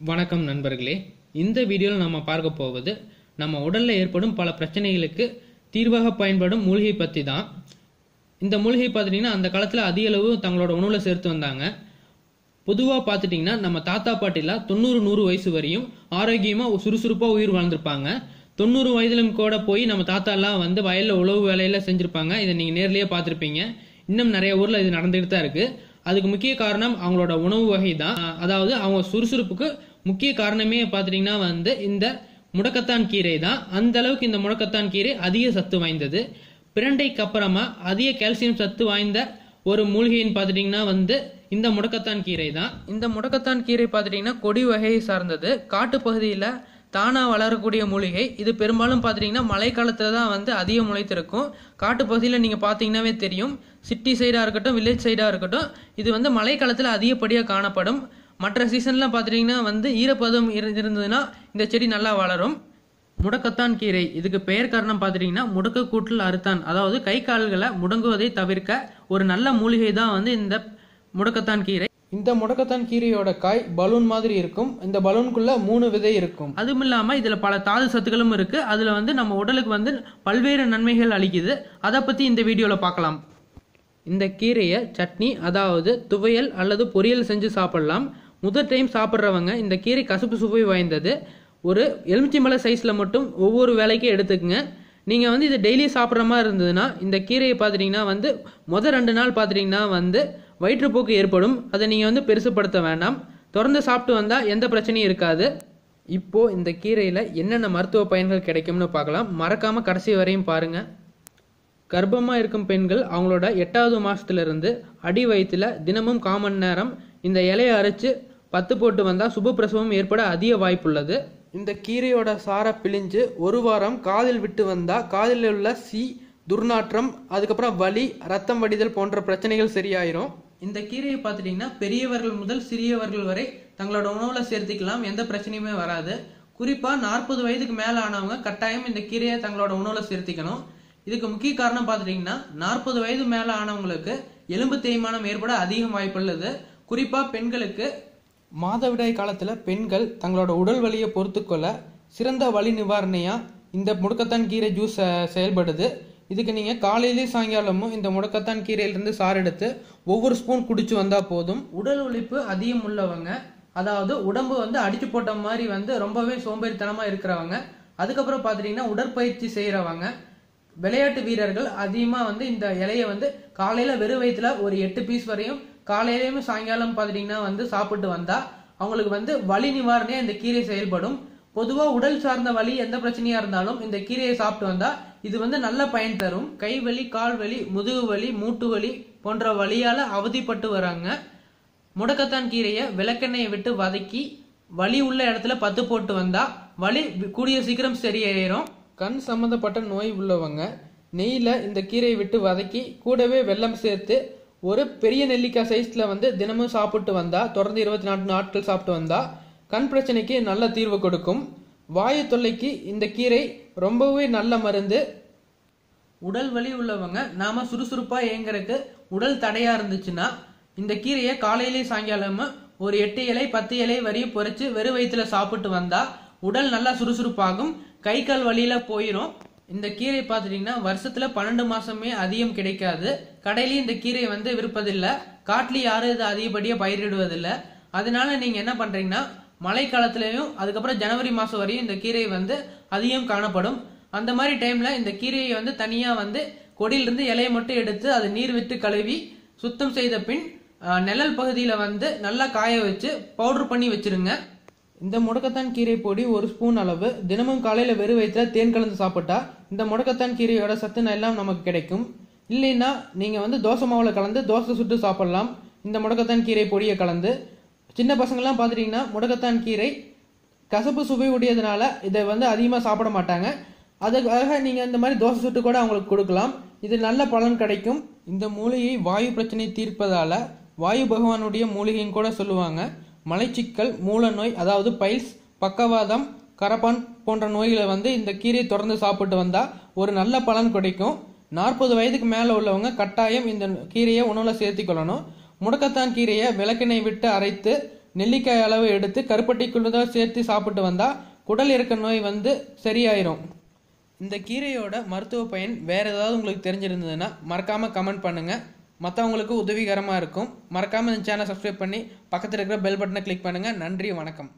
வணக்கம் நண்பர்களே. இந்த வீடியோவில் நம்ம பார்க்க போவது நம்ம உடல்ல ஏற்படும் பல பிரச்சனைகளுக்கு தீர்வாக பயன்படும் மூலிகை பற்றி தான். இந்த மூலிகை பார்த்துட்டிங்கன்னா அந்த காலத்தில் அதிக அளவு தங்களோட உணவுல சேர்த்து வந்தாங்க. பொதுவாக பார்த்துட்டிங்கன்னா நம்ம தாத்தா பாட்டிலாம் 90-100 வயசு வரையும் ஆரோக்கியமாக சுறுசுறுப்பாக உயிர் வாழ்ந்திருப்பாங்க. 90 வயதிலும் கூட போய் நம்ம தாத்தா எல்லாம் வயலில் உழவு வேலையில செஞ்சிருப்பாங்க. இதை நீங்கள் நேர்லேயே பார்த்துருப்பீங்க. இன்னும் நிறைய ஊரில் இது நடந்துகிட்டு தான் இருக்கு. அதுக்கு முக்கிய காரணம் அவங்களோட உணவு வகை தான். அதாவது அவங்க சுறுசுறுப்புக்கு முக்கிய காரணமே பார்த்துட்டிங்கன்னா இந்த முடக்கத்தான் கீரை தான். அந்த அளவுக்கு இந்த முடக்கத்தான் கீரை அதிக சத்து வாய்ந்தது. பிரண்டைக்கு அப்புறமா அதிக கால்சியம் சத்து வாய்ந்த ஒரு மூலிகைன்னு பார்த்துட்டிங்கன்னா இந்த முடக்கத்தான் கீரை தான். இந்த முடக்கத்தான் கீரை பார்த்துட்டிங்கன்னா கொடி வகையை சார்ந்தது. காட்டு பகுதியில் தானாக வளரக்கூடிய மூலிகை. இது பெரும்பாலும் பார்த்துட்டிங்கன்னா மழைக்காலத்தில் தான் அதிக முளைத்திருக்கும். காட்டு பகுதியில் நீங்கள் பார்த்தீங்கன்னாவே தெரியும். சிட்டி சைடாக இருக்கட்டும், வில்லேஜ் சைடாக இருக்கட்டும், இது மழைக்காலத்தில் அதிகப்படியாக காணப்படும். மற்ற சீசன்லாம் பார்த்துட்டிங்கன்னா ஈரப்பதம் இருந்ததுன்னா இந்த செடி நல்லா வளரும். முடக்கத்தான் கீரை இதுக்கு பெயர் காரணம் பார்த்துட்டிங்கன்னா முடக்க கூட்டில் அறுத்தான். அதாவது கை கால்களை முடங்குவதை தவிர்க்க ஒரு நல்ல மூலிகை தான் இந்த முடக்கத்தான் கீரை. இந்த முடக்கத்தான் கீரையோட காய் பலூன் மாதிரி இருக்கும். இந்த பலூனுக்குள்ள 3 விதை இருக்கும். அதுவும் இல்லாம இதுல பல தாது சத்துக்களும் இருக்கு. அதுல நம்ம உடலுக்கு பல்வேறு நன்மைகள் அளிக்குது. அதை பத்தி இந்த வீடியோல பார்க்கலாம். இந்த கீரையை சட்னி, அதாவது துவையல் அல்லது பொரியல் செஞ்சு சாப்பிடலாம். முதல் டைம் சாப்பிட்றவங்க இந்த கீரை கசப்பு சுவை வாய்ந்தது. ஒரு எலுமிச்சம்பழ சைஸ்ல மட்டும் ஒவ்வொரு வேலைக்கும் எடுத்துக்கங்க. நீங்க இதை டெய்லி சாப்பிட்ற மாதிரி இருந்ததுன்னா இந்த கீரையை பார்த்துட்டீங்கன்னா முதல் 2 நாள் பார்த்துட்டீங்கன்னா வயிற்றுப்போக்கு ஏற்படும். அதை நீங்க பெருசுப்படுத்த வேண்டாம். தொடர்ந்து சாப்பிட்டு வந்தா எந்த பிரச்சனையும் இருக்காது. இப்போ இந்த கீரையில என்னென்ன மருத்துவ பயன்கள் கிடைக்கும்னு பார்க்கலாம். மறக்காம கடைசி வரையும் பாருங்க. கர்ப்பமா இருக்கும் பெண்கள் அவங்களோட 8வது மாசத்துல இருந்து அடி வயிற்றுல தினமும் 1/4 மணி நேரம் இந்த இலையை அரைச்சு 10 போட்டு வந்தா சுபப்பிரசவம் ஏற்பட அதிக வாய்ப்புள்ளது. இந்த கீரையோட சாரை பிழிஞ்சு 1 வாரம் காதில் விட்டு வந்தா காதில் உள்ள துர்நாற்றம், அதுக்கப்புறம் வலி, ரத்தம் வடிதல் போன்ற பிரச்சனைகள் சரியாயிரும். இந்த கீரையை பார்த்துட்டீங்கன்னா பெரியவர்கள் முதல் சிறியவர்கள் வரை தங்களோட உணவுல சேர்த்துக்கலாம். எந்த பிரச்சனையுமே வராது. குறிப்பா 40 வயதுக்கு மேல ஆனவங்க கட்டாயம் இந்த கீரையை தங்களோட உணவுல சேர்த்திக்கணும். இதுக்கு முக்கிய காரணம் பார்த்துட்டீங்கன்னா 40 வயது மேல ஆனவங்களுக்கு எலும்பு தேய்மானம் ஏற்பட அதிகம் வாய்ப்புள்ளது. குறிப்பா பெண்களுக்கு மாதவிடாய் காலத்துல பெண்கள் தங்களோட உடல் வலியை பொறுத்துக்கொள்ள சிறந்த வலி நிவாரணையா இந்த முடக்கத்தான் கீரை ஜூஸ் செயல்படுது. இதுக்கு நீங்க காலையிலேயே சாயங்காலமும் இந்த முடக்கத்தான் கீரையிலிருந்து சாறு எடுத்து ஒவ்வொரு ஸ்பூன் குடிச்சு வந்தா போதும். உடல் உழைப்பு அதிகம் உள்ளவங்க, அதாவது உடம்பு அடிச்சு போட்ட மாதிரி ரொம்பவே சோம்பேறித்தனமா இருக்கிறவங்க, அதுக்கப்புறம் பார்த்துட்டீங்கன்னா உடற்பயிற்சி செய்யறவங்க, விளையாட்டு வீரர்கள் அதிகமா இந்த இலையை காலையில வெறும் வயிற்றுல ஒரு 8 பீஸ் வரையும் காலையிலயும் சாயங்காலம் பார்த்துட்டீங்கன்னா சாப்பிட்டு வந்தா அவங்களுக்கு வலி நிவாரணையா இந்த கீரை செயல்படும். பொதுவா உடல் சார்ந்த வலி எந்த பிரச்சனையா இருந்தாலும் இந்த கீரையை சாப்பிட்டு வந்தா இது நல்ல பயன் தரும். கை வலி, கால் வலி, முதுகு வலி, மூட்டு வலி போன்ற வலியால அவதிப்பட்டு வராங்க. முடக்கத்தான் கீரையை விளக்கெண்ணெயை விட்டு வதக்கி வலி உள்ள இடத்துல 10 போட்டு வந்தா வலி கூடிய சீக்கிரம் சரியாயிரும். கண் சம்பந்தப்பட்ட நோய் உள்ளவங்க நெய்யில இந்த கீரையை விட்டு வதக்கி கூடவே வெல்லம் சேர்த்து ஒரு பெரிய நெல்லிக்காய் சைஸ்ல தினமும் சாப்பிட்டு வந்தா, தொடர்ந்து 24 நாட்கள் சாப்பிட்டு வந்தா கண் பிரச்சனைக்கு நல்ல தீர்வு கொடுக்கும். வாயு தொல்லைக்கு இந்த கீரை ரொம்பவே நல்ல மருந்து. உடல் வலி உள்ளவங்க நாம சுறுசுறுப்பா இயங்குறதுக்கு உடல் தடையா இருந்துச்சுன்னா இந்த கீரையை காலையிலேயே சாயங்காலமா ஒரு 8 இலை 10 இலை வரையும் பொறிச்சு வெறும் வயிற்றுல சாப்பிட்டு வந்தா உடல் நல்லா சுறுசுறுப்பாகும். கை கால் வலியில போயிடும். இந்த கீரை பார்த்துட்டீங்கன்னா வருஷத்துல 12 மாசமே அதிகம் கிடைக்காது. கடையிலயும் இந்த கீரை விற்பதில்லை. காட்டுலயும் யாரும் இது அதிகப்படியா பயிரிடுவதில்லை. அதனால நீங்க என்ன பண்றீங்கன்னா மழை காலத்திலையும் அதுக்கப்புறம் ஜனவரி மாசம் வரையும் இந்த கீரை அதிகம் காணப்படும். அந்த மாதிரி டைம்ல இந்த கீரையை தனியா கொடியிலிருந்து இலையை மட்டும் எடுத்து அதை நீர் விட்டு கழுவி சுத்தம் செய்த பின் நிழல் பகுதியில நல்லா காய வச்சு பவுடர் பண்ணி வச்சிருங்க. இந்த முடக்கத்தான் கீரை பொடி 1 ஸ்பூன் அளவு தினமும் காலையில வெறும் வயிற்றுல தேன் கலந்து சாப்பிட்டா இந்த முடக்கத்தான் கீரையோட சத்து எல்லாம் நமக்கு கிடைக்கும். இல்லைன்னா நீங்க தோசை மாவுல கலந்து தோசை சுட்டு சாப்பிடலாம். இந்த முடக்கத்தான் கீரை பொடியை கலந்து சின்ன பசங்கள்லாம் பார்த்துட்டீங்கன்னா முடக்கத்தான் கீரை கசப்பு சுவை உடையதுனால இதை அதிகமாக சாப்பிட மாட்டாங்க. அதுக்காக நீங்கள் இந்த மாதிரி தோசை சுட்டு கூட அவங்களுக்கு கொடுக்கலாம். இது நல்ல பலன் கிடைக்கும். இந்த மூலிகை வாயு பிரச்சனை தீர்ப்பதால வாயு பகவானுடைய மூலிகைன்னு கூட சொல்லுவாங்க. மலைச்சிக்கல், மூல நோய், அதாவது பைல்ஸ், பக்கவாதம், கரப்பான் போன்ற நோய்களை இந்த கீரையை தொடர்ந்து சாப்பிட்டு வந்தா ஒரு நல்ல பலன் கிடைக்கும். 40 வயதுக்கு மேலே உள்ளவங்க கட்டாயம் இந்த கீரையை உணவுல சேர்த்து கொள்ளணும். முடக்கத்தான் கீரையை விளக்கெண்ணெய் விட்டு அரைத்து நெல்லிக்காய் அளவு எடுத்து கருப்பட்டிக்குள்ளதாக சேர்த்து சாப்பிட்டு வந்தால் குடல் இறக்க நோய் சரியாயிரும். இந்த கீரையோட மருத்துவ பயன் வேறு ஏதாவது உங்களுக்கு தெரிஞ்சிருந்ததுன்னா மறக்காமல் கமெண்ட் பண்ணுங்கள். மற்றவங்களுக்கு உதவிகரமாக இருக்கும். மறக்காமல் இந்த சேனலை சப்ஸ்கிரைப் பண்ணி பக்கத்தில் இருக்கிற பெல் பட்டனை கிளிக் பண்ணுங்கள். நன்றி, வணக்கம்.